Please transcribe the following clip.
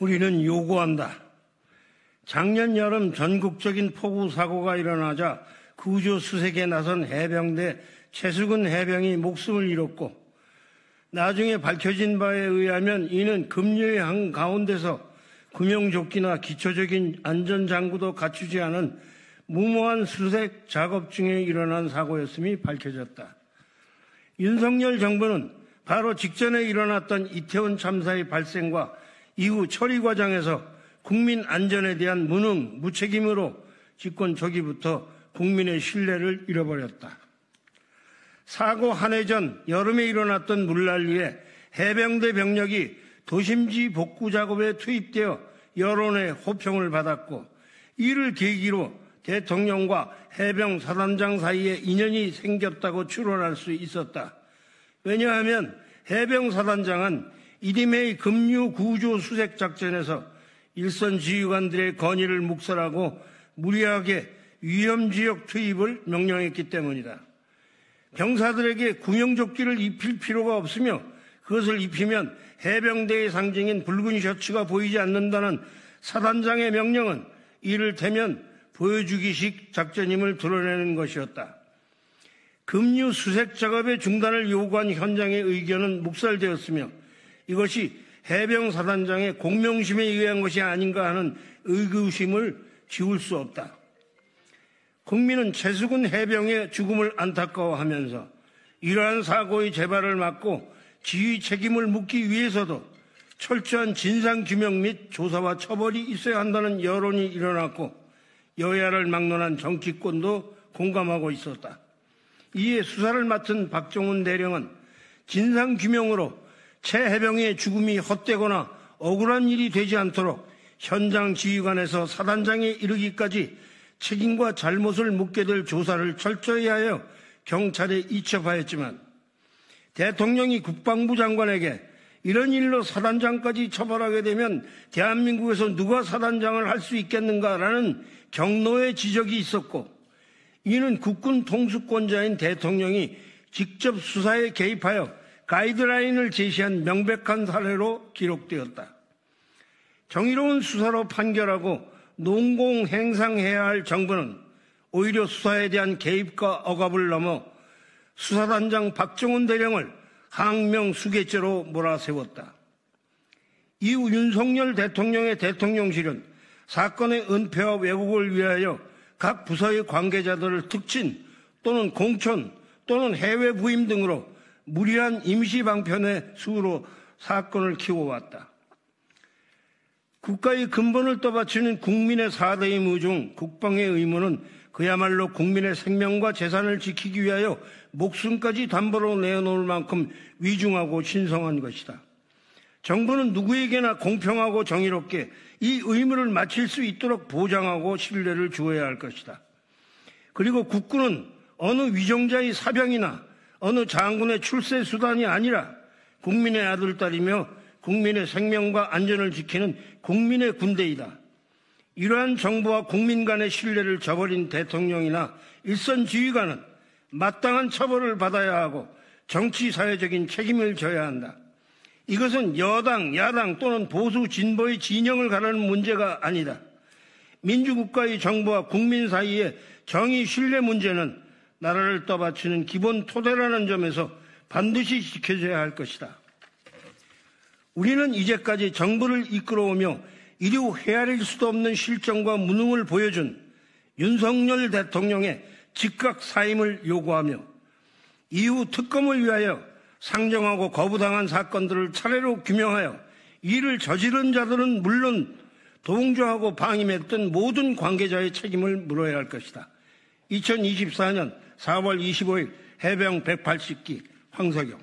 우리는 요구한다. 작년 여름 전국적인 폭우 사고가 일어나자 구조 수색에 나선 해병대 최수근 해병이 목숨을 잃었고, 나중에 밝혀진 바에 의하면 이는 급류의 한가운데서 구명조끼나 기초적인 안전장구도 갖추지 않은 무모한 수색 작업 중에 일어난 사고였음이 밝혀졌다. 윤석열 정부는 바로 직전에 일어났던 이태원 참사의 발생과 이후 처리 과정에서 국민 안전에 대한 무능, 무책임으로 집권 초기부터 국민의 신뢰를 잃어버렸다. 사고 한 해 전 여름에 일어났던 물난리에 해병대 병력이 도심지 복구 작업에 투입되어 여론의 호평을 받았고, 이를 계기로 대통령과 해병 사단장 사이에 인연이 생겼다고 추론할 수 있었다. 왜냐하면 해병 사단장은 이듬해의 급류 구조 수색 작전에서 일선 지휘관들의 건의를 묵살하고 무리하게 위험지역 투입을 명령했기 때문이다. 병사들에게 구명조끼를 입힐 필요가 없으며 그것을 입히면 해병대의 상징인 붉은 셔츠가 보이지 않는다는 사단장의 명령은 이를테면 보여주기식 작전임을 드러내는 것이었다. 급류 수색 작업의 중단을 요구한 현장의 의견은 묵살되었으며 이것이 해병 사단장의 공명심에 의한 것이 아닌가 하는 의구심을 지울 수 없다. 국민은 최수근 해병의 죽음을 안타까워하면서 이러한 사고의 재발을 막고 지휘 책임을 묻기 위해서도 철저한 진상규명 및 조사와 처벌이 있어야 한다는 여론이 일어났고, 여야를 막론한 정치권도 공감하고 있었다. 이에 수사를 맡은 박정훈 대령은 진상규명으로 최 해병의 죽음이 헛되거나 억울한 일이 되지 않도록 현장 지휘관에서 사단장에 이르기까지 책임과 잘못을 묻게 될 조사를 철저히 하여 경찰에 이첩하였지만, 대통령이 국방부 장관에게 이런 일로 사단장까지 처벌하게 되면 대한민국에서 누가 사단장을 할 수 있겠는가라는 경로의 지적이 있었고, 이는 국군 통수권자인 대통령이 직접 수사에 개입하여 가이드라인을 제시한 명백한 사례로 기록되었다. 정의로운 수사로 판결하고 농공행상해야 할 정부는 오히려 수사에 대한 개입과 억압을 넘어 수사단장 박정훈 대령을 항명수괴죄로 몰아세웠다. 이후 윤석열 대통령의 대통령실은 사건의 은폐와 왜곡을 위하여 각 부서의 관계자들을 특친 또는 공천 또는 해외 부임 등으로 무리한 임시방편의 수로 사건을 키워왔다. 국가의 근본을 떠받치는 국민의 4대 의무 중 국방의 의무는 그야말로 국민의 생명과 재산을 지키기 위하여 목숨까지 담보로 내놓을 만큼 위중하고 신성한 것이다. 정부는 누구에게나 공평하고 정의롭게 이 의무를 마칠 수 있도록 보장하고 신뢰를 주어야 할 것이다. 그리고 국군은 어느 위정자의 사병이나 어느 장군의 출세 수단이 아니라 국민의 아들딸이며 국민의 생명과 안전을 지키는 국민의 군대이다. 이러한 정부와 국민 간의 신뢰를 저버린 대통령이나 일선 지휘관은 마땅한 처벌을 받아야 하고 정치 사회적인 책임을 져야 한다. 이것은 여당, 야당 또는 보수, 진보의 진영을 가르는 문제가 아니다. 민주국가의 정부와 국민 사이의 정의 신뢰 문제는 나라를 떠받치는 기본 토대라는 점에서 반드시 지켜져야 할 것이다. 우리는 이제까지 정부를 이끌어오며 이루 헤아릴 수도 없는 실정과 무능을 보여준 윤석열 대통령의 즉각 사임을 요구하며 이후 특검을 위하여 상정하고 거부당한 사건들을 차례로 규명하여 이를 저지른 자들은 물론 동조하고 방임했던 모든 관계자의 책임을 물어야 할 것이다. 2024년 4월 25일 해병 180기 황석영.